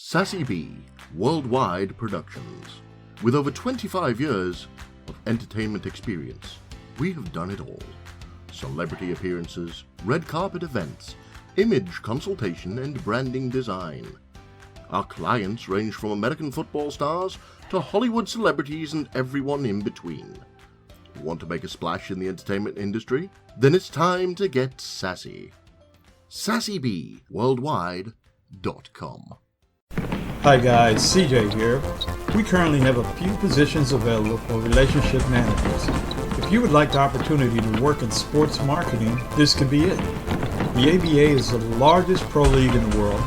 Sassy B Worldwide Productions. With over 25 years of entertainment experience, we have done it all. Celebrity appearances, red carpet events, image consultation and branding design. Our clients range from American football stars to Hollywood celebrities and everyone in between. Want to make a splash in the entertainment industry? Then it's time to get sassy. SassyBWorldwide.com. Hi guys, CJ here. We currently have a few positions available for relationship managers. If you would like the opportunity to work in sports marketing, this could be it. The ABA is the largest pro league in the world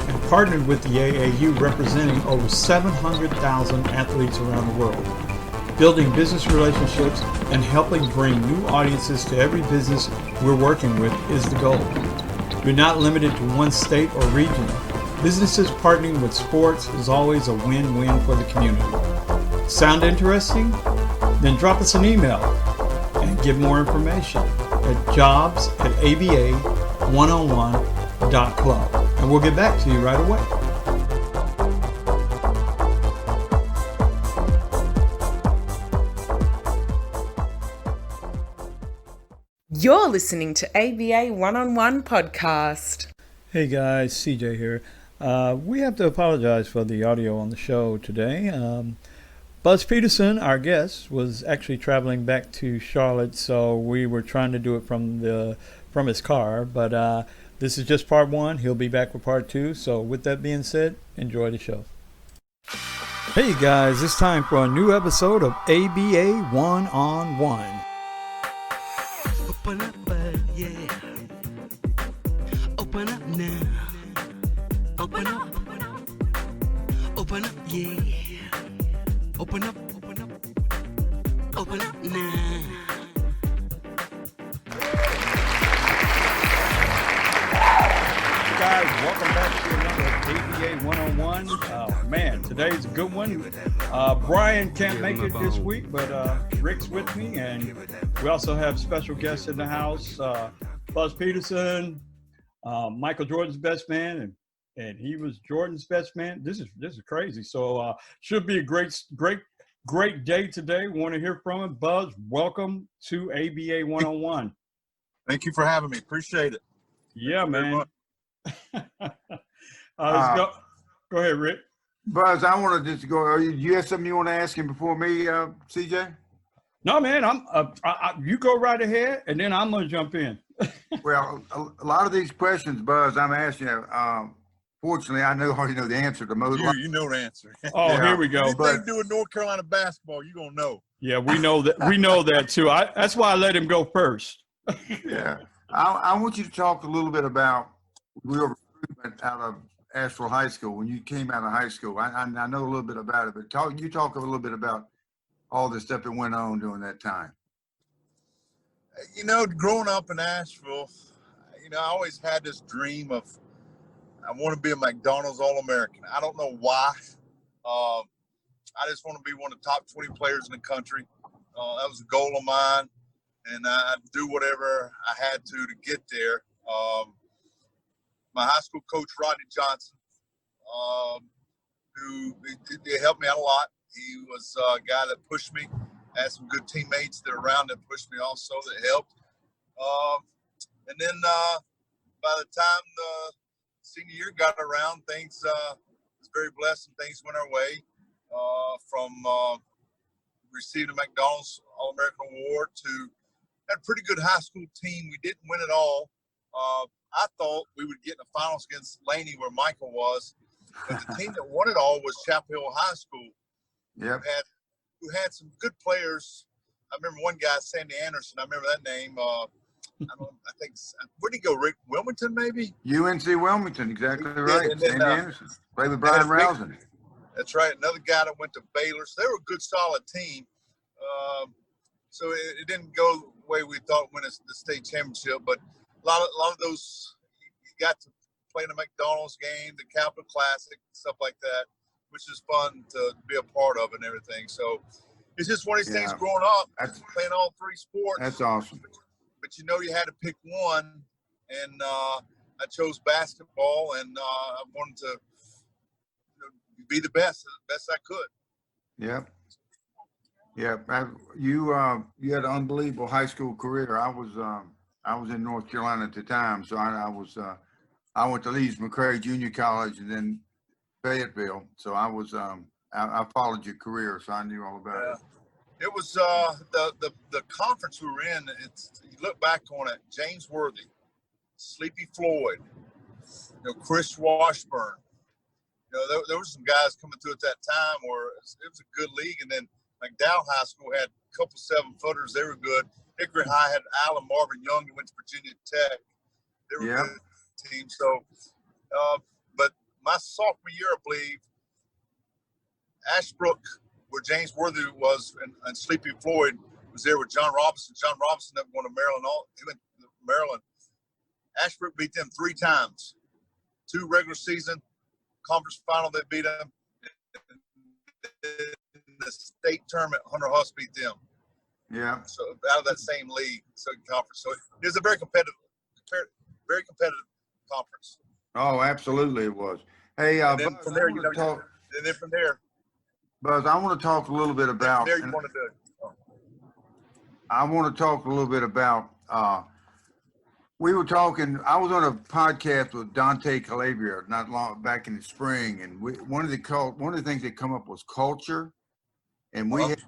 and partnered with the AAU, representing over 700,000 athletes around the world. Building business relationships and helping bring new audiences to every business we're working with is the goal. We're not limited to one state or region. Businesses partnering with sports is always a win-win for the community. Sound interesting? Then drop us an email and get more information at jobs@aba101.club, and we'll get back to you right away. You're listening to ABA One-on-One Podcast. Hey guys, CJ here. We have to apologize for the audio on the show today. Buzz Peterson, our guest, was actually traveling back to Charlotte, so we were trying to do it from his car. But this is just part one. He'll be back with part two. So with that being said, enjoy the show. Hey guys, it's time for a new episode of ABA One-on-One. Open up, yeah. Open up now. Open up. Open up, yeah. Open up. Open up now. Guys, welcome back to another ABA One-on-One. Man, today's a good one. Brian can't make it this week, but Rick's with me, and we also have special guests in the house. Buzz Peterson, Michael Jordan's best man, and he was Jordan's best man. This is crazy. So should be a great day today. Want to hear from him. Buzz, welcome to ABA One-on-One. Thank you for having me. Appreciate it. Yeah, man. Let's go. Go ahead, Rick. Buzz, I want to just go. You have something you want to ask him before me, CJ? No, man. You go right ahead, and then I'm gonna jump in. Well, a lot of these questions, Buzz, I'm asking you. Fortunately, I already know the answer to most. You know the answer. Oh, yeah. Here we go. Anything to do with North Carolina basketball, you're gonna know. Yeah, we know that. We know that too. That's why I let him go first. Yeah, I want you to talk a little bit about your recruitment out of Asheville High School when you came out of high school. I know a little bit about it, but talk a little bit about all the stuff that went on during that time. You know, growing up in Asheville, I always had this dream of I want to be a McDonald's All-American. I don't know why. I just want to be one of the top 20 players in the country. That was a goal of mine, and I'd do whatever I had to get there. My high school coach, Rodney Johnson, who he helped me out a lot. He was a guy that pushed me. I had some good teammates that were around that pushed me also that helped. And then by the time the senior year got around, things was very blessed and things went our way. From receiving a McDonald's All-American Award to had a pretty good high school team. We didn't win it all. I thought we would get in the finals against Laney where Michael was. But the team that won it all was Chapel Hill High School. Yep. Who had some good players. I remember one guy, Sandy Anderson. I remember that name. I think, where'd he go, Rick? Wilmington, maybe? UNC Wilmington, exactly right. And then, Sandy Anderson. Played with Brian Rousing. That's right. Another guy that went to Baylor. So they were a good, solid team. So it didn't go the way we thought win the state championship, but a lot of those, you got to play in a McDonald's game, the Capital Classic, stuff like that, which is fun to be a part of and everything. So it's just one of these things growing up, playing all three sports. That's awesome. But you had to pick one, and I chose basketball, and I wanted to be the best I could. Yep. Yep. You had an unbelievable high school career. I was in North Carolina at the time, so I went to Leeds McCrary Junior College and then Fayetteville. So I followed your career, so I knew all about it. It was the conference we were in. You look back on it, James Worthy, Sleepy Floyd, Chris Washburn. There were some guys coming through at that time where it was a good league. And then McDowell High School had a couple 7-footers. They were good. Hickory High had Alan Marvin Young who went to Virginia Tech. They were good teams. So, but my sophomore year, I believe, Ashbrook, where James Worthy was, and Sleepy Floyd was there with John Robinson. John Robinson never won to Maryland. He went to Maryland. Ashbrook beat them 3 times. 2 regular season, conference final they beat them. In the state tournament, Hunter Huss beat them. Yeah. So out of that same league, so conference. So it was a very competitive conference. Oh, absolutely it was. Hey, and then Buzz, from there, Buzz, I want to talk a little bit about. I want to talk a little bit about. We were talking. I was on a podcast with Dante Calabria not long back in the spring, and one of the things that come up was culture, and we had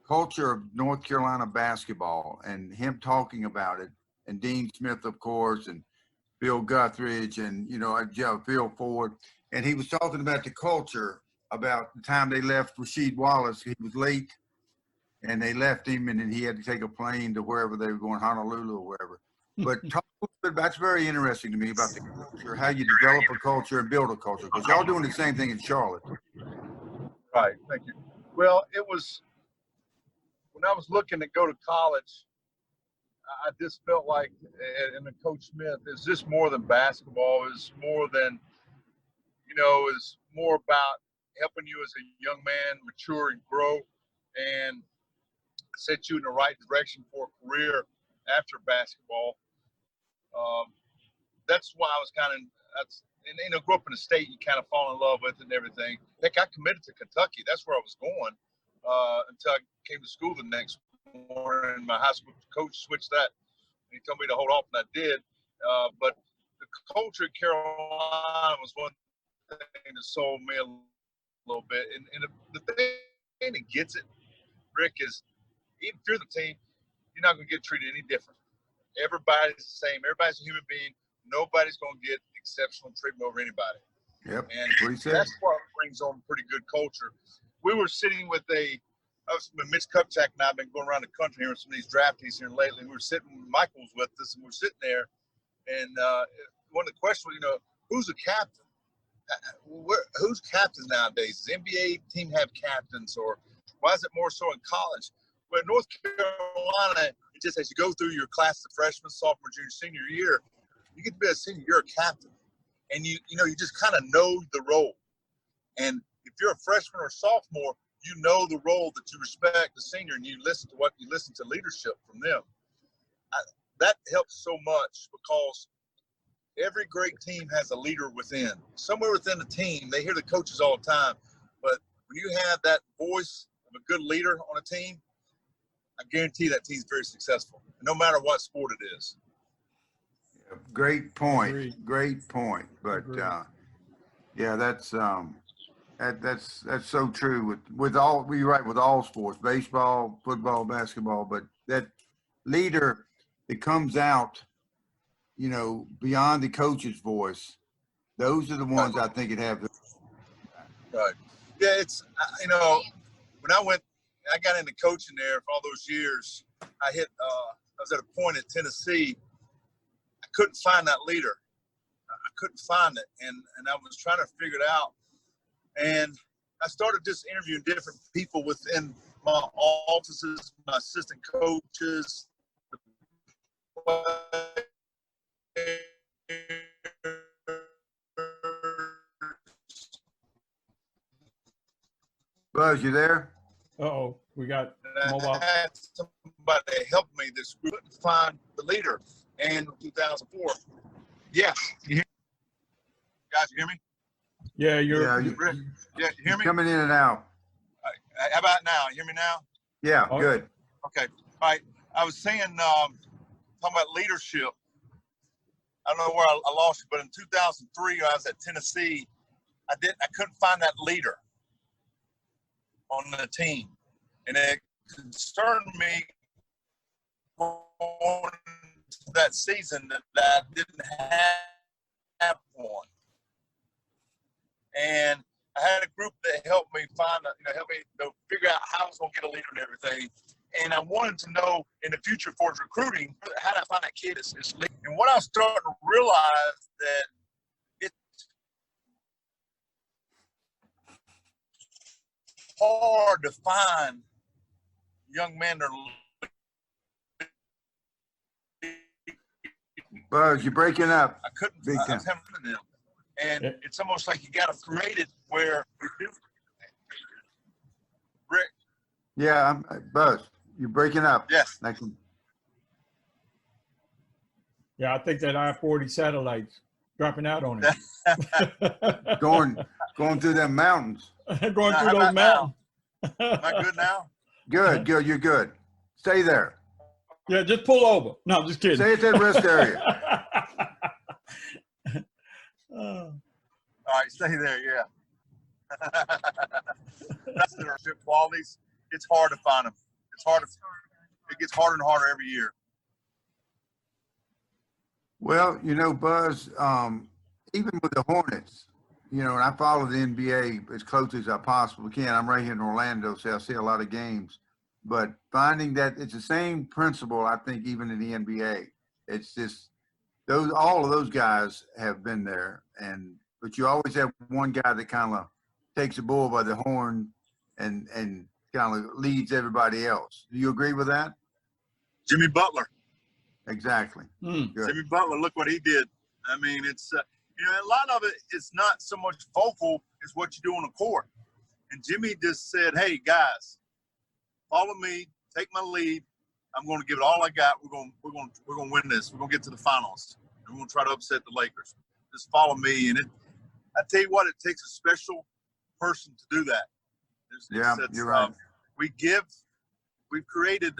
culture of North Carolina basketball, and him talking about it, and Dean Smith, of course, and Bill Guthridge, and Phil Ford, and he was talking about the culture about the time they left Rasheed Wallace. He was late, and they left him, and then he had to take a plane to wherever they were going, Honolulu or wherever. But talk a little bit, that's very interesting to me about the culture, how you develop a culture and build a culture, because y'all doing the same thing in Charlotte. Right, thank you. Well, it was when I was looking to go to college, I just felt like, and Coach Smith, is this more than basketball? Is more than, is more about helping you as a young man mature and grow and set you in the right direction for a career after basketball. That's why I was grew up in a state you kind of fall in love with and everything. Heck, I committed to Kentucky. That's where I was going until I came to school the next morning. My high school coach switched that. And he told me to hold off, and I did. But the culture in Carolina was one thing that sold me a little bit. And the thing that gets it, Rick, is even if you're the team, you're not going to get treated any different. Everybody's the same. Everybody's a human being. Nobody's going to get exceptional treatment over anybody. Yep. And that's what brings on pretty good culture. We were sitting with Mitch Kupchak and I have been going around the country here with some of these draftees here lately. We were sitting, Michael was with us, and we were sitting there. And one of the questions was, who's a captain? Who's captain nowadays? Does the NBA team have captains, or why is it more so in college? Well, in North Carolina, it just as you go through your class of freshman, sophomore, junior, senior year, you get to be a senior, you're a captain. And you just kind of know the role. And if you're a freshman or sophomore, you know the role that you respect the senior, and you listen to leadership from them. That helps so much because every great team has a leader within. Somewhere within the team, they hear the coaches all the time, but when you have that voice of a good leader on a team, I guarantee that team's very successful, no matter what sport it is. Great point. Great point. But that's so true with all. You're right, with all sports, baseball, football, basketball. But that leader that comes out, beyond the coach's voice, those are the ones I think it have. Right. Yeah, it's when I got into coaching there for all those years. I was at a point at Tennessee. I couldn't find that leader. I couldn't find it, and I was trying to figure it out. And I started just interviewing different people within my offices, my assistant coaches. Buzz, you there? Uh-oh, we got mobile. I had somebody help me this group to find the leader in 2004. Yeah. You hear me? Guys, you hear me? Yeah, Yeah, Rick, yeah, you hear me? coming in and out. How about now? You hear me now? Yeah, Oh. good. Okay. All right. I was saying, talking about leadership. I don't know where I lost you, but in 2003, I was at Tennessee. I couldn't find that leader on the team, and it concerned me going to that season that I didn't have one. And I had a group that helped me help me figure out how I was going to get a leader and everything. And I wanted to know in the future for his recruiting, how do I find that kid is leader? And what I was starting to realize that it's hard to find young men that are Buzz, you're breaking up. I couldn't Big time. find them. And it's almost like you got to create it where Rick. Yeah, Buzz, you're breaking up. Yes. Yeah, I think that I-40 satellite's dropping out on it. Going through them mountains. Going Now, through how those about mountains. Am I good now? Good, good. You're good. Stay there. Yeah, just pull over. No, I'm just kidding. Stay at that rest area. All right, stay there. Yeah. That's the leadership qualities. It's hard to find them. It gets harder and harder every year. Well, Buzz, even with the Hornets, and I follow the NBA as close as I possibly can. I'm right here in Orlando, so I see a lot of games. But finding that it's the same principle, I think, even in the NBA. It's just all of those guys have been there, but you always have one guy that kind of takes the bull by the horn and kind of leads everybody else. Do you agree with that? Jimmy Butler. Exactly. Mm. Good. Jimmy Butler, look what he did. I mean, it's a lot of it is not so much vocal as what you do on the court. And Jimmy just said, "Hey guys, follow me, take my lead. I'm going to give it all I got. We're going to win this. We're going to get to the finals. And we're going to try to upset the Lakers. Just follow me." And I tell you what, it takes a special person to do that. You're right. We've created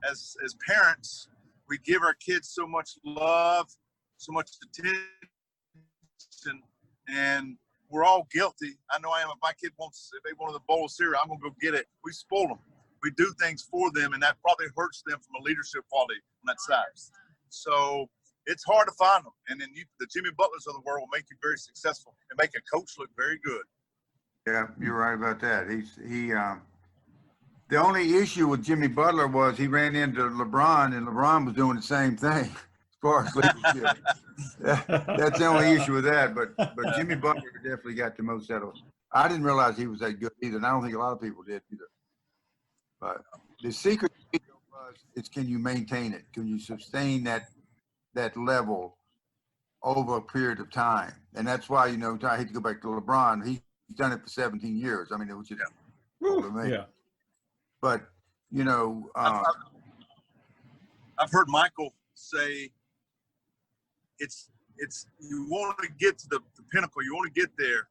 as parents, we give our kids so much love, so much attention, and we're all guilty. I know I am. If my kid if they wanted a bowl of cereal, I'm going to go get it. We spoil them. We do things for them, and that probably hurts them from a leadership quality on that side. So it's hard to find them. And then the Jimmy Butlers of the world will make you very successful and make a coach look very good. Yeah, you're right about that. The only issue with Jimmy Butler was he ran into LeBron, and LeBron was doing the same thing as far as leadership. That's the only issue with that. But Jimmy Butler definitely got the most out of it. I didn't realize he was that good either, and I don't think a lot of people did either. But the secret is, can you maintain it? Can you sustain that level over a period of time? And that's why, I hate to go back to LeBron. He's done it for 17 years. I mean, it was just amazing. Yeah. But, I've heard Michael say it's you want to get to the pinnacle, you want to get there,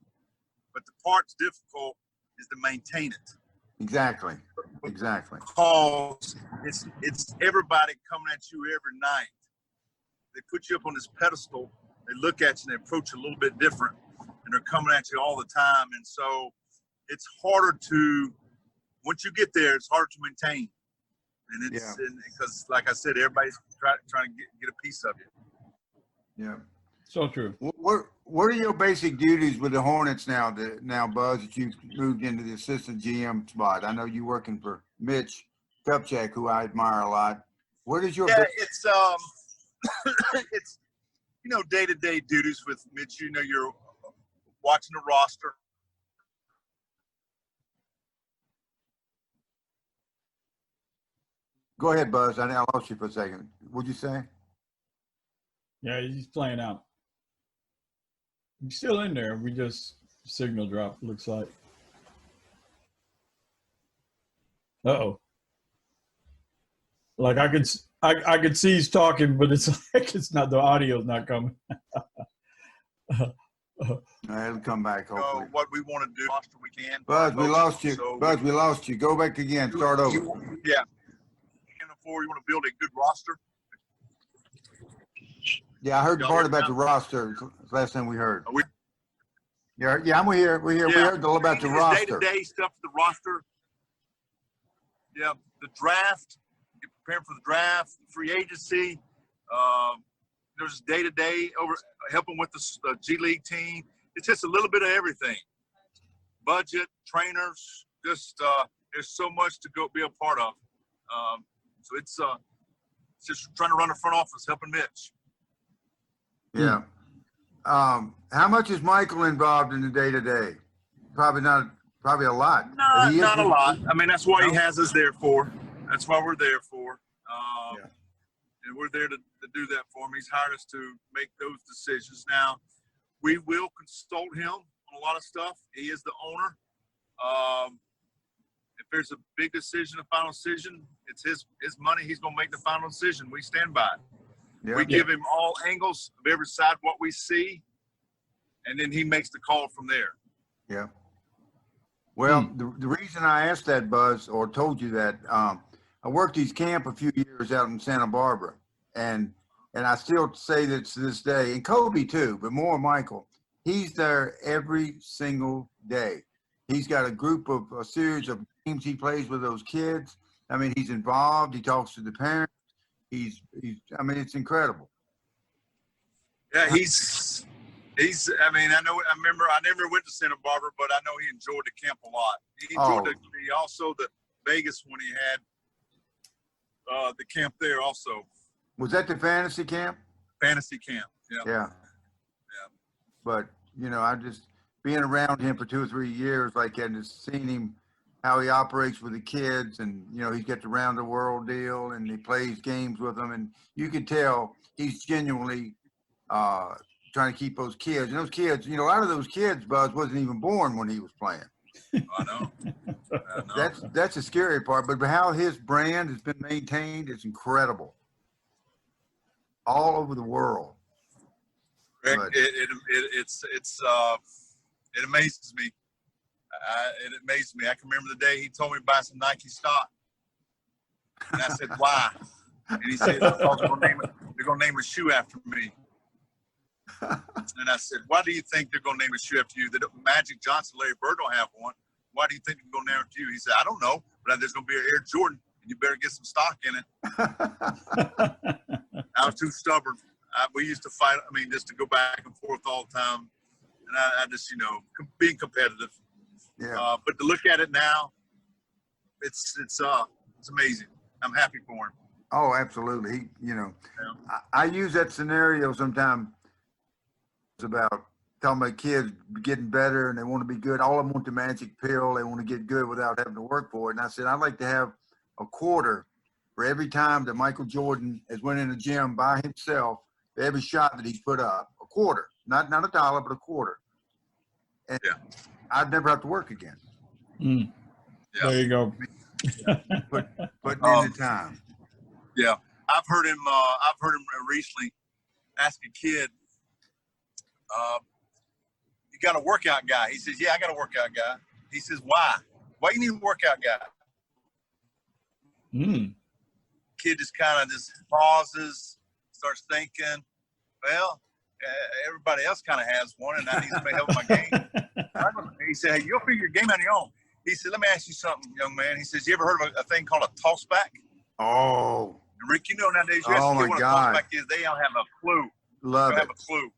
but the part's difficult is to maintain it. Exactly. Because it's everybody coming at you every night. They put you up on this pedestal, they look at you and they approach you a little bit different, and they're coming at you all the time. And so it's harder once you get there, it's harder to maintain. And because, like I said, everybody's trying to get a piece of you. Yeah. So true. What are your basic duties with the Hornets now, Buzz, that you've moved into the assistant GM spot? I know you're working for Mitch Kupchak, who I admire a lot. What is your it's it's day-to-day duties with Mitch. You're watching the roster. Go ahead, Buzz. I lost you for a second. What'd you say? Yeah, he's playing out. He's still in there. We just signal drop, looks like. Uh-oh. Like I could see he's talking, but it's like the audio's not coming. It'll come back, hopefully. what we want to do, roster we can. Buzz, we lost you. So Buzz, we lost you. Go back again. Start over. Yeah. Before you want to build a good roster. Yeah, I heard the Y'all part hear me about now? the roster. It's the last thing we heard. Are we- Yeah, I'm here. We're here. We heard all about the roster. Day-to-day stuff for the roster. Yeah, the draft, get prepared for the draft, free agency. There's day-to-day over helping with the G League team. It's just a little bit of everything. Budget, trainers, just there's so much to go be a part of. So it's just trying to run the front office, helping Mitch. Yeah. How much is Michael involved in the day-to-day? Probably a lot. Not a lot. I mean, that's what he has us there for. That's what we're there for. And we're there to do that for him. He's hired us to make those decisions. Now, we will consult him on a lot of stuff. He is the owner. If there's a big decision, a final decision, it's his money. He's going to make the final decision. We stand by it. Yeah. We give him all angles of every side, what we see, and then he makes the call from there. Yeah. Well, the reason I asked that, Buzz, or told you that, I worked his camp a few years out in Santa Barbara, and I still say that to this day, and Kobe too, but more Michael. He's there every single day. He's got a series of games he plays with those kids. I mean, he's involved. He talks to the parents. I mean, it's incredible. Yeah, he's. I remember I never went to Santa Barbara, but I know he enjoyed the camp a lot. He enjoyed also the Vegas when he had the camp there also. Was that the fantasy camp? Fantasy camp. Yeah. Yeah. But, I just being around him for 2 or 3 years like that and just seeing him, how he operates with the kids, and, he's got the round the world deal and he plays games with them. And you can tell he's genuinely trying to keep those kids. And those kids, a lot of those kids, Buzz, wasn't even born when he was playing. I know. That's the scary part. But how his brand has been maintained is incredible. All over the world. Rick, But- it amazes me. It amazed me. I can remember the day he told me to buy some Nike stock. And I said, why? And he said, they're going to name a shoe after me. And I said, why do you think they're going to name a shoe after you? That Magic Johnson, Larry Bird don't have one. Why do you think they're going to name it after you? He said, I don't know, but there's going to be an Air Jordan, and you better get some stock in it. I was too stubborn. We used to fight, just to go back and forth all the time. And I just, being competitive. Yeah. But to look at it now, it's amazing. I'm happy for him. Oh, absolutely. I use that scenario sometimes about talking about kids getting better and they want to be good. All of them want the magic pill. They want to get good without having to work for it. And I said, I'd like to have a quarter for every time that Michael Jordan has went in the gym by himself, for every shot that he's put up. A quarter, not $1, but a quarter. And I'd never have to work again. Yeah. There you go. Putting in the time. Yeah, I've heard him recently ask a kid, "You got a workout guy?" He says, "Yeah, I got a workout guy." He says, "Why? Why you need a workout guy?" Kid just kind of just pauses, starts thinking, "Well, everybody else kind of has one, and I need somebody to help my game." He said, "Hey, you'll figure your game on your own." He said, "Let me ask you something, young man." He says, "You ever heard of a thing called a tossback?" Oh. And Rick, nowadays, you ask Oh, a kid my what a God. tossback is, they don't have a clue. Love They don't it. have a clue.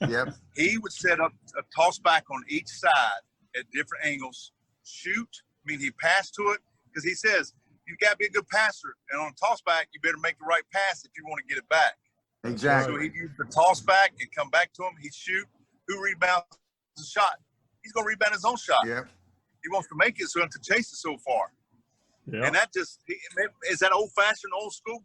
Yep. He would set up a tossback on each side at different angles, shoot. He passed to it because he says, you got to be a good passer. And on a tossback, you better make the right pass if you want to get it back. Exactly. So he'd use the tossback and come back to him. He'd shoot. Who rebounds the shot? He's going to rebound his own shot. Yep. He wants to make it so he doesn't chase it so far. Yeah. And that just – is that old-fashioned, old school?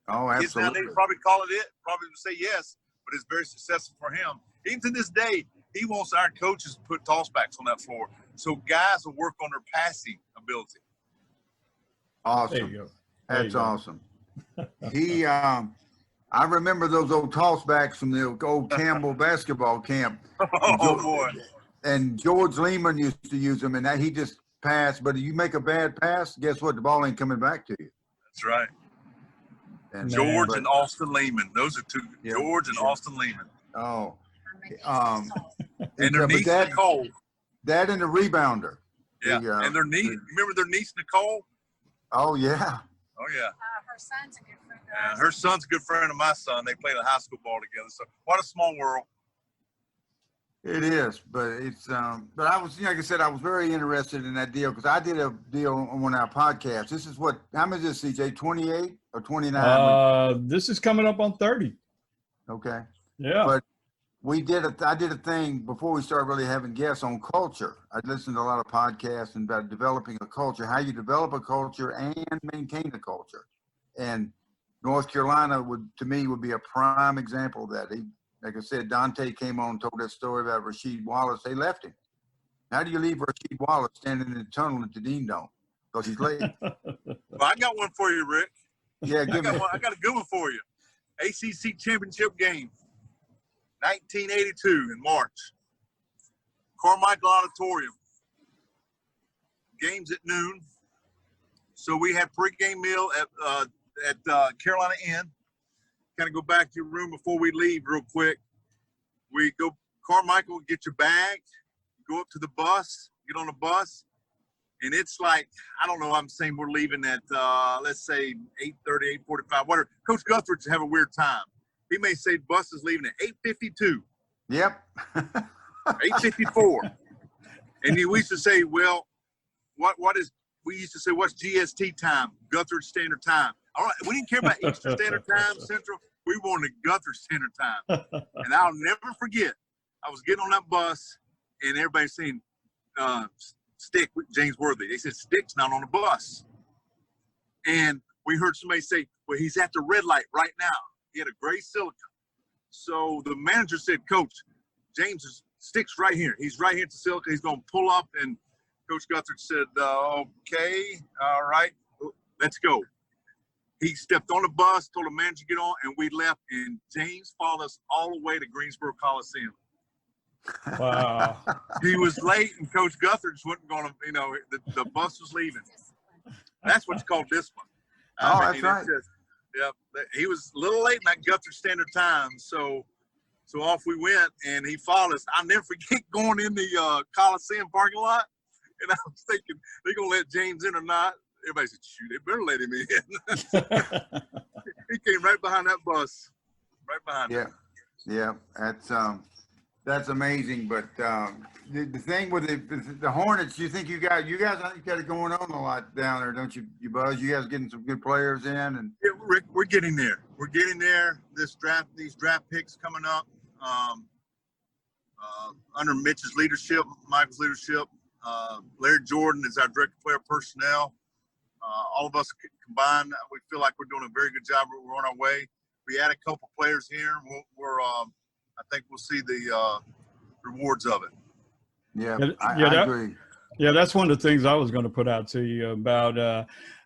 Oh, Kids absolutely. nowadays probably call it, probably would say yes, but it's very successful for him. Even to this day, he wants our coaches to put tossbacks on that floor so guys will work on their passing ability. Awesome. There you go. There That's you go. awesome. He, I remember those old tossbacks from the old Campbell basketball camp. Oh boy. And George Lehman used to use them, and that he just passed. But if you make a bad pass, guess what? The ball ain't coming back to you. That's right. And George and Austin Lehman. Those are two. Yeah, George and Austin Lehman. Oh. And their niece Nicole. That and the rebounder. Yeah. And their niece. Remember their niece Nicole? Oh yeah. Oh yeah. Her son's a good friend of Yeah, ours. her son's a good friend of my son. They played a high school ball together. So what a small world. It is, but it's but I was, like I said, I was very interested in that deal because I did a deal on one of our podcasts. This is what, how much is this, CJ? 28 or 29? This is coming up on 30. Okay. Yeah. But I did a thing before we started really having guests on culture. I'd listened to a lot of podcasts and about developing a culture, how you develop a culture and maintain a culture. And North Carolina to me would be a prime example of that. Like I said, Dante came on and told that story about Rasheed Wallace. They left him. How do you leave Rasheed Wallace standing in the tunnel at the Dean Dome? Because he's late. Well, I got one for you, Rick. Yeah, give me. I got a good one for you. ACC championship game, 1982 in March. Carmichael Auditorium. Games at noon. So we had pregame meal at Carolina Inn. Kind of go back to your room before we leave real quick. We go, Carmichael, get your bag, go up to the bus, get on the bus, and it's like, I don't know, I'm saying we're leaving at, let's say 8:30, 8:45, whatever. Coach Guthridge have a weird time. He may say bus is leaving at 8:52. Yep. 8:54. And we used to say, well, we used to say, what's GST time? Guthridge Standard Time. All right, we didn't care about Eastern Standard Time, Central. We wanted Guthridge Standard Time. And I'll never forget, I was getting on that bus, and everybody's saying, Stick with James Worthy. They said, Stick's not on the bus. And we heard somebody say, well, he's at the red light right now. He had a gray Silica. So the manager said, Coach, Stick's right here. He's right here at the Silica. He's going to pull up. And Coach Guthridge said, okay, all right, let's go. He stepped on the bus, told the manager to get on, and we left. And James followed us all the way to Greensboro Coliseum. Wow. He was late, and Coach Guthridge wasn't going to, the bus was leaving. That's what's called discipline. That's right. Yeah, he was a little late in that Guthridge Standard Time, so off we went, and he followed us. I'll never forget going in the Coliseum parking lot, and I was thinking, they going to let James in or not? Everybody said, shoot, they better let him in. He came right behind that bus, right behind him. Yeah, that's amazing. But the thing with the Hornets, you think you guys got it going on a lot down there, don't you, Buzz? You guys getting some good players in, and yeah, Rick, we're getting there. We're getting there. These draft picks coming up under Mitch's leadership, Michael's leadership. Larry Jordan is our director of player personnel. All of us combined, we feel like we're doing a very good job. We're on our way. We add a couple players here. I think we'll see the rewards of it. Yeah, I agree. Yeah, that's one of the things I was going to put out to you about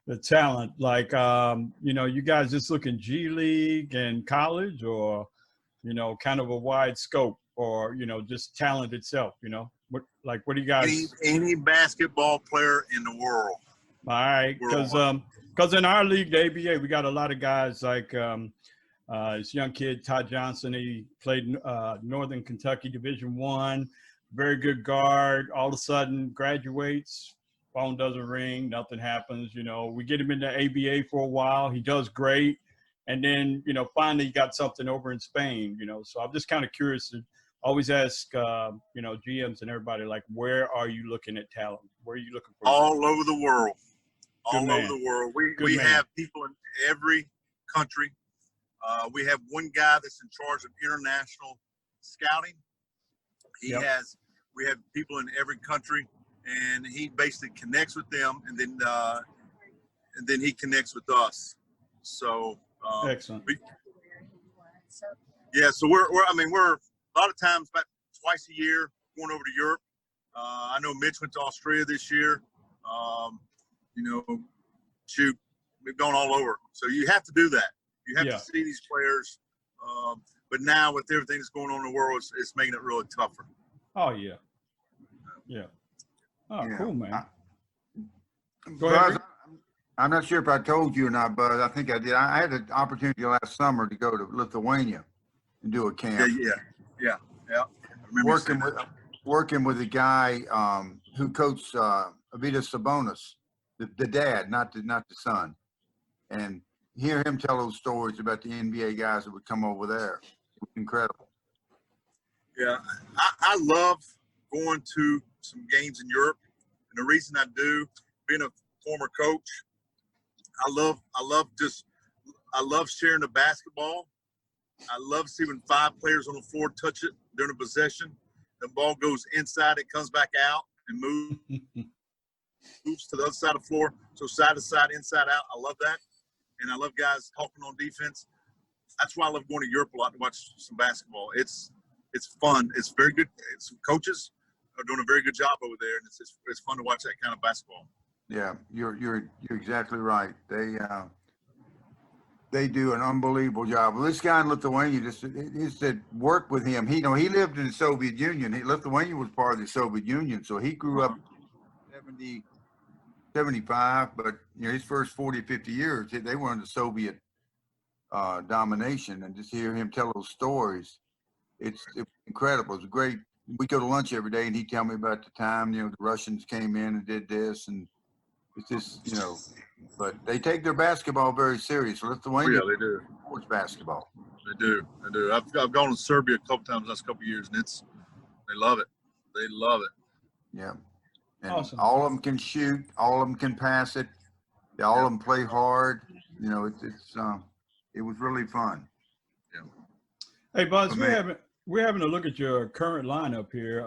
the talent. Like, you guys just look in G League and college, or, kind of a wide scope, or, just talent itself, what do you guys? Any basketball player in the world. All right, because in our league, the ABA, we got a lot of guys like this young kid, Todd Johnson. He played Northern Kentucky Division I, very good guard. All of a sudden, graduates, phone doesn't ring, nothing happens. We get him in the ABA for a while. He does great, and then finally he got something over in Spain. So I'm just kind of curious to always ask GMs and everybody, like, where are you looking at talent? Where are you looking for? All over the world. Good man. Over the world. We have people in every country. We have one guy that's in charge of international scouting. We have people in every country, and he basically connects with them, and then he connects with us. So Excellent. So we're a lot of times about twice a year going over to Europe. I know Mitch went to Australia this year. We've gone all over. So you have to do that. You have Yeah. to see these players. But now with everything that's going on in the world, it's making it really tougher. Oh, yeah. Yeah. Oh, Yeah. cool, man. Go Buzz, ahead, Rick. I'm not sure if I told you or not, Buzz. I think I did. I had an opportunity last summer to go to Lithuania and do a camp. Yeah. I remember you saying Working with a guy who coached Avidas Sabonis, the dad, not the son, and hear him tell those stories about the NBA guys that would come over there. It was incredible. Yeah, I love going to some games in Europe, and the reason I do, being a former coach, I love sharing the basketball. I love seeing when 5 players on the floor touch it during a possession. The ball goes inside, it comes back out and moves to the other side of the floor. So side to side, inside out. I love that. And I love guys talking on defense. That's why I love going to Europe a lot to watch some basketball. It's fun. It's very good. Some coaches are doing a very good job over there, and it's fun to watch that kind of basketball. Yeah, you're exactly right. They do an unbelievable job. Well, this guy in Lithuania he said work with him. He lived in the Soviet Union. Lithuania was part of the Soviet Union, so he grew up 70, 75, but his first 40, 50 years, they were under Soviet domination, and just hear him tell those stories, it's incredible. It's great. We go to lunch every day, and he'd tell me about the time, the Russians came in and did this, and it's just, but they take their basketball very serious. Lithuania, they do. Sports basketball. They do. I've gone to Serbia a couple times the last couple of years, and they love it. They love it. Yeah. And Awesome. all of them can shoot. All of them can pass it. All of them play hard. It was really fun. Yeah. Hey, Buzz, man. we're having a look at your current lineup here.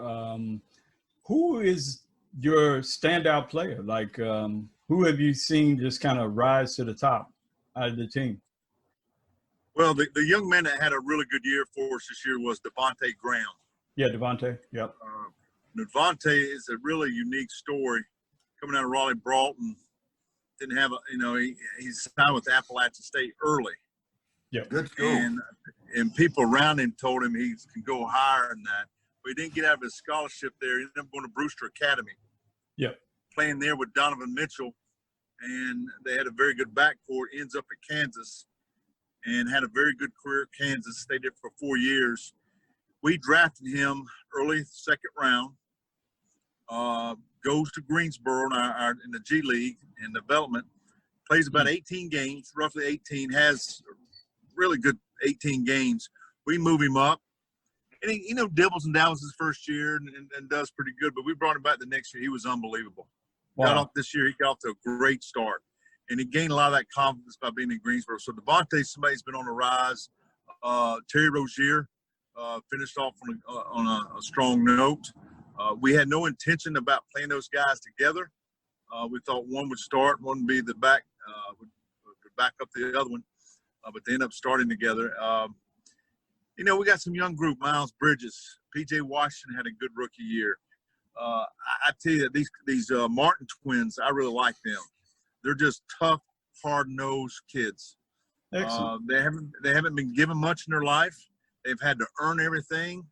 Who is your standout player? Like, who have you seen just kind of rise to the top out of the team? Well, the young man that had a really good year for us this year was Devontae Graham. Yeah, Devontae. Yep. Devontae is a really unique story coming out of Raleigh Broughton. Didn't have he signed with Appalachian State early. Yeah. Good school. And people around him told him he can go higher than that. But he didn't get out of his scholarship there. He ended up going to Brewster Academy. Yep. Playing there with Donovan Mitchell. And they had a very good backcourt. Ends up at Kansas and had a very good career at Kansas. Stayed there for 4 years. We drafted him early, second round. Goes to Greensboro in the G League in development. Plays about 18 games, roughly 18. Has really good 18 games. We move him up. And he, dibbles and dabbles his first year and does pretty good. But we brought him back the next year. He was unbelievable. Wow. He got off to a great start. And he gained a lot of that confidence by being in Greensboro. So Devontae, somebody's been on the rise. Terry Rozier finished off on a strong note. We had no intention about playing those guys together. We thought one would start, one would be the back, would back up the other one. But they ended up starting together. We got some young group, Miles Bridges, P.J. Washington had a good rookie year. I tell you that these Martin twins, I really like them. They're just tough, hard-nosed kids. Excellent. They haven't been given much in their life. They've had to earn everything.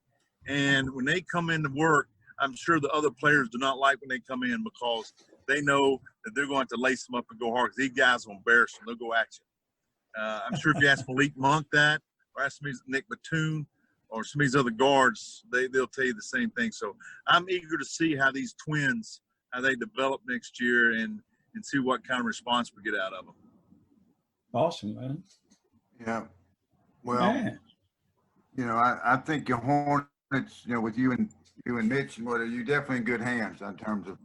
And when they come into work, I'm sure the other players do not like when they come in because they know that they're going to lace them up and go hard because these guys will embarrass them. They'll go at you. I'm sure if you ask Malik Monk that, or ask me Nick Batum, or some of these other guards, they'll tell you the same thing. So I'm eager to see how these twins, how they develop next year and see what kind of response we get out of them. Awesome, man. Yeah. Well, Man. I think your Hornets, with you and Mitch, you're definitely in good hands in terms of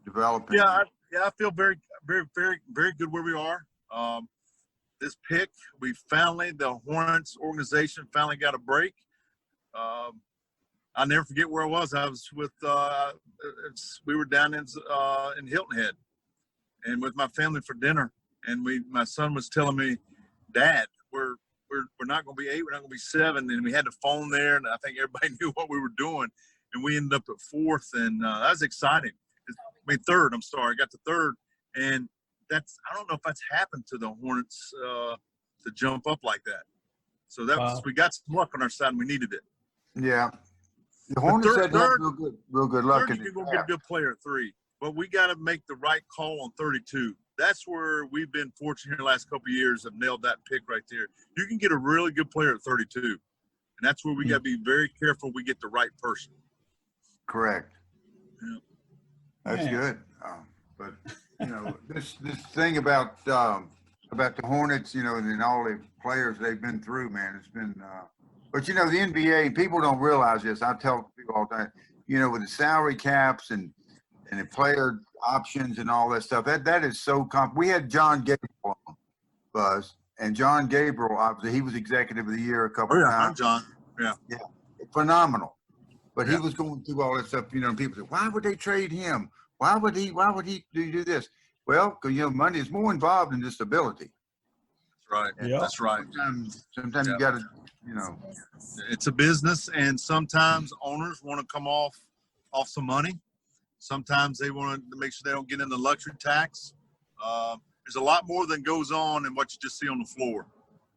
developing. Yeah, I feel very, very, very, very good where we are. This pick, the Hornets organization finally got a break. I'll never forget where I was. I was with, we were down in Hilton Head and with my family for dinner. And my son was telling me, Dad, we're not going to be 8, we're not going to be 7. And we had the phone there, and I think everybody knew what we were doing. And we ended up at 4th, and that was exciting. 3rd, I'm sorry. I got to 3rd. And I don't know if that's happened to the Hornets to jump up like that. So that was, Wow. we got some luck on our side, and we needed it. Yeah. The Hornets had real good luck Third, in you're it. gonna get a good player at 3, but we got to make the right call on 32. That's where we've been fortunate here the last couple of years. Have nailed that pick right there. You can get a really good player at 32, and that's where we got to be very careful we get the right person. Correct. Yeah. That's Man. good. But you know, this thing about the Hornets, you know, and all the players they've been through, man, it's been. But you know, the NBA, people don't realize this. I tell people all the time, you know, with the salary caps and the player options and all that stuff, that is so we had John Gabriel on, Buzz, and John Gabriel, obviously, he was executive of the year a couple of I'm times. John. Yeah. Yeah, phenomenal. But he Yeah. was going through all that stuff, you know, and people say, why would they trade him? Why would he do this? Well, because, you know, money is more involved in this ability. That's right. Yeah. That's right. Sometimes Yeah. you got to, you know. It's a business, and sometimes owners want to come off some money. Sometimes they want to make sure they don't get in the luxury tax. There's a lot more than goes on than what you just see on the floor.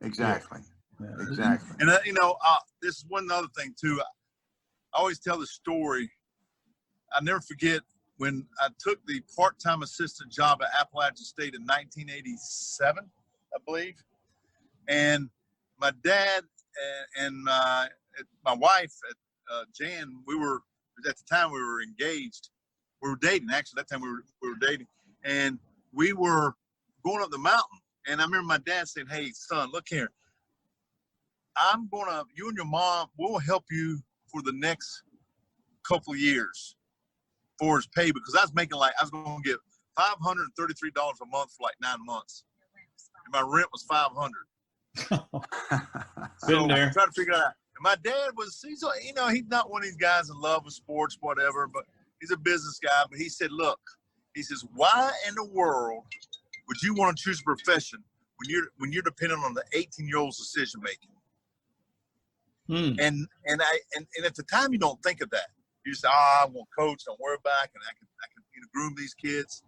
Exactly. Yeah. Exactly. And you know, this is one other thing too. I always tell the story. I never forget when I took the part-time assistant job at Appalachian State in 1987, I believe. And my dad and my wife, Jan, at the time we were engaged. We were dating, actually. At that time we were dating. And we were going up the mountain. And I remember my dad saying, hey, son, look here. You and your mom, we'll help you for the next couple of years for his pay, because I was going to get $533 a month for like 9 months. And my rent was $500. Been there. I'm trying to figure it out. And my dad he's not one of these guys in love with sports, whatever, but he's a business guy. But he said, look, he says, why in the world would you want to choose a profession when you're dependent on the 18-year-old's decision making? And at the time you don't think of that. You say, I won't coach, don't worry about it, and I can groom these kids.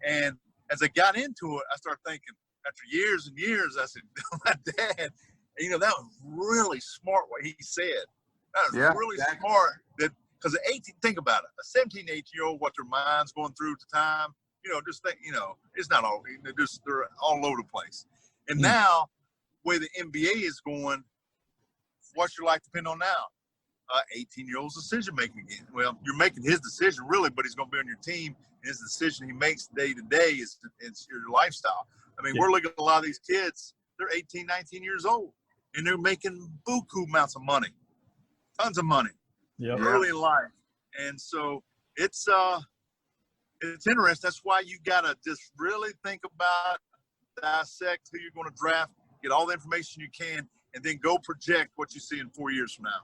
And as I got into it, I started thinking, after years and years, I said, my dad, you know, that was really smart what he said. That was really smart. That because think about it, a 17, 18-year-old, what their mind's going through at the time, you know, just think, you know, it's not all, they're all over the place. And now, the way the NBA is going, what's your life depend on now? 18-year-old's decision making again. Well, you're making his decision really, but he's going to be on your team. His decision he makes day to day is your lifestyle. I mean, we're looking at a lot of these kids. They're 18, 19 years old, and they're making buku amounts of money, tons of money, early in life. And so it's interesting. That's why you gotta just really think about, dissect who you're going to draft, get all the information you can, and then go project what you see in 4 years from now.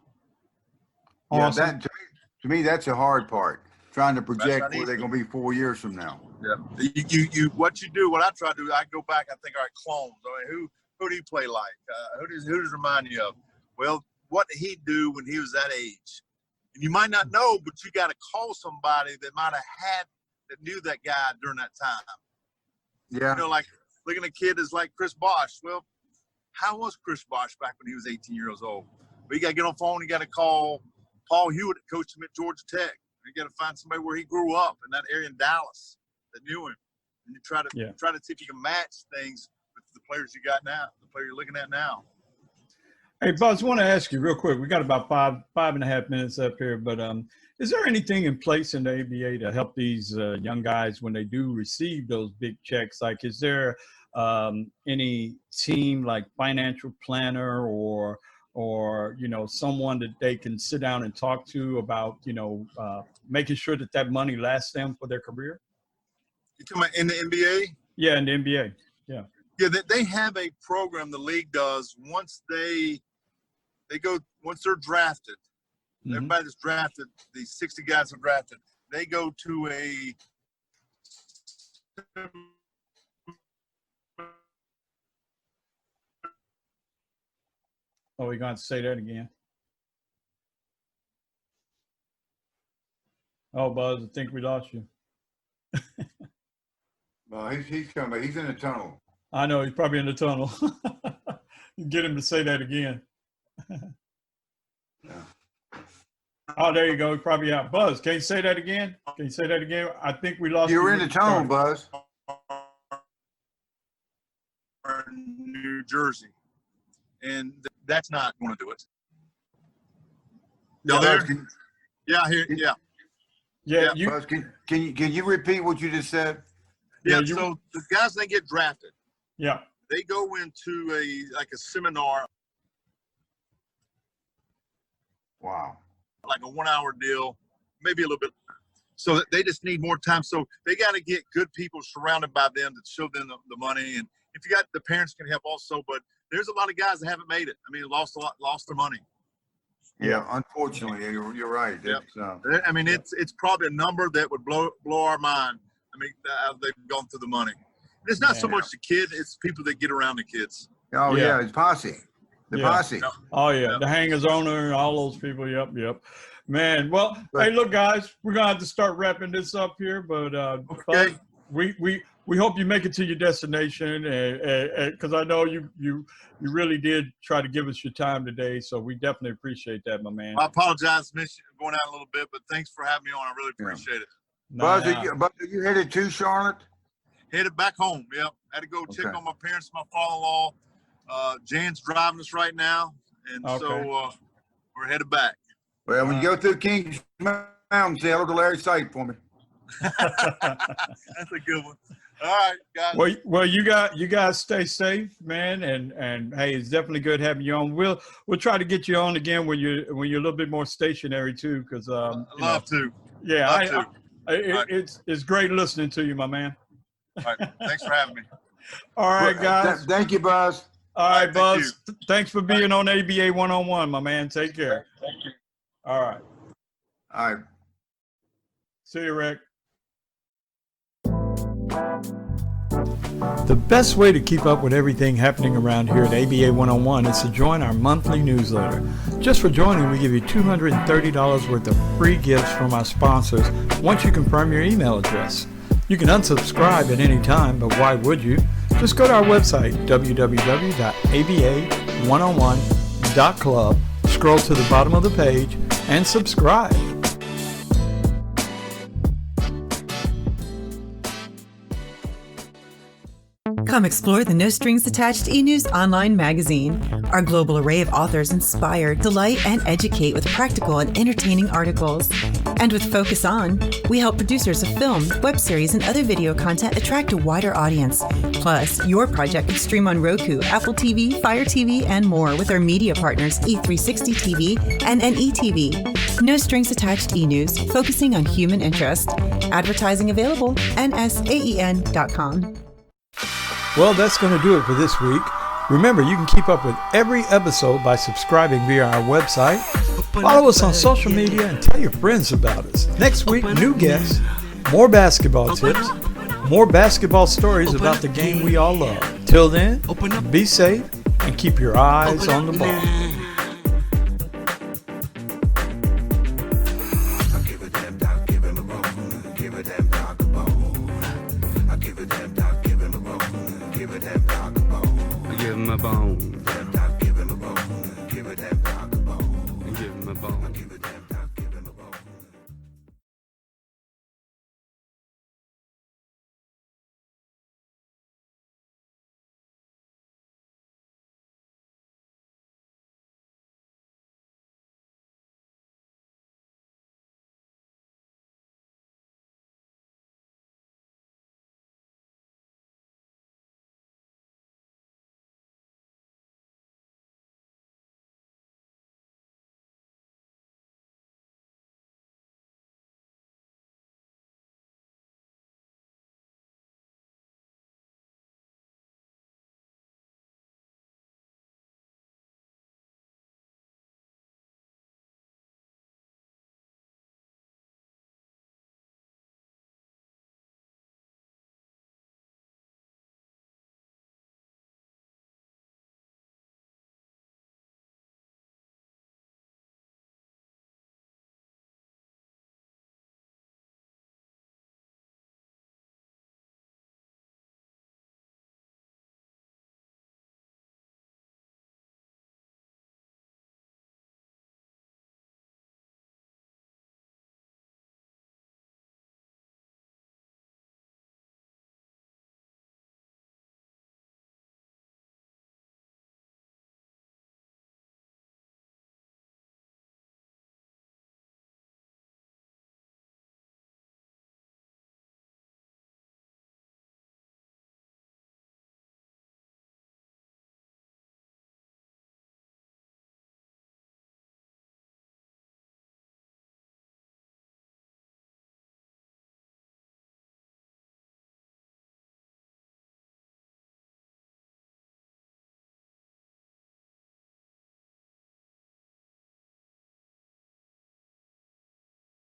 Yeah, Awesome. to me, that's the hard part. Trying to project where they're going to be 4 years from now. Yeah. What I try to do, I go back, I think, all right, clones. I mean, who do you play like? Who does remind you of? Well, what did he do when he was that age? And you might not know, but you got to call somebody that knew that guy during that time. Yeah. You know, like looking at a kid is like Chris Bosh. Well, how was Chris Bosh back when he was 18 years old? But you got to get on the phone. You got to call Paul Hewitt, that coached him at Georgia Tech. You got to find somebody where he grew up in that area in Dallas that knew him, and you try to see if you can match things with the players you got now, the player you're looking at now. Hey, Buzz, I want to ask you real quick. We got about five and a half minutes up here, but is there anything in place in the ABA to help these young guys when they do receive those big checks? Like, is there any team like financial planner or you know, someone that they can sit down and talk to about, you know, making sure that money lasts them for their career? You talking about in the NBA? Yeah, in the NBA. Yeah. Yeah, they have a program the league does once they're drafted. Mm-hmm. Everybody that's drafted, these 60 guys are drafted, they go to a Oh, we're going to say that again. Oh, Buzz, I think we lost you. Well, he's coming. He's in the tunnel. I know, he's probably in the tunnel. Get him to say that again. Oh, there you go. He probably out. Buzz, can you say that again? Can you say that again? I think we lost. You're in the tone, Buzz. New Jersey, and that's not going to do it. No, Buzz, there. Yeah, here. Yeah. You, Buzz, can you repeat what you just said? Yeah. you- So the guys they get drafted, yeah. they go into a seminar, Wow. like a 1 hour deal, maybe a little bit. So they just need more time. So they got to get good people surrounded by them to show them the money. And if you got the parents can help also, but there's a lot of guys that haven't made it. I mean, lost their money. Yeah, unfortunately, you're right. Yep. It's, I mean, it's probably a number that would blow our mind. I mean, how they've gone through the money. And it's not so much the kid; it's people that get around the kids. oh Yeah. yeah, it's posse. The Yeah. posse. Oh yeah, Yeah. the hangers owner, all those people. Yep. Man, well, But- hey, look, guys, we're gonna have to start wrapping this up here, but Okay. we hope you make it to your destination, because I know you really did try to give us your time today, so we definitely appreciate that, my man. I apologize, miss you going out a little bit, but thanks for having me on. I really appreciate it. Buzz, Nah. Buzz, are you headed to Charlotte? Headed back home. Yep. Had to go check Okay. on my parents, my father-in-law. Jan's driving us right now, and Okay. so we're headed back. Well, when you go through Kings Mountain, say hello to Larry Sight for me. That's a good one. All right, guys. Well, you guys stay safe, man, and hey, it's definitely good having you on. We'll try to get you on again when you're a little bit more stationary too, because I'd love to. Yeah, Love to. it's great listening to you, my man. All right. Thanks for having me. All right, guys. Thank you, Buzz. All right, thank Buzz. Thanks for being on ABA 101, my man. Take care. Thank you. All right. All right. See you, Rick. The best way to keep up with everything happening around here at ABA 101 is to join our monthly newsletter. Just for joining, we give you $230 worth of free gifts from our sponsors once you confirm your email address. You can unsubscribe at any time, but why would you? Just go to our website, www.aba101.club, scroll to the bottom of the page, and subscribe. Come explore the No Strings Attached e-news online magazine. Our global array of authors inspire, delight, and educate with practical and entertaining articles. And with Focus On, we help producers of film, web series, and other video content attract a wider audience. Plus, your project can stream on Roku, Apple TV, Fire TV, and more with our media partners E360 TV and NETV. No Strings Attached e-news, focusing on human interest. Advertising available, nsaen.com. Well, that's going to do it for this week. Remember, you can keep up with every episode by subscribing via our website. Follow us on social media and tell your friends about us. Next week, new guests, more basketball tips, more basketball stories about the game we all love. Till then, be safe and keep your eyes on the ball. Give him a bone.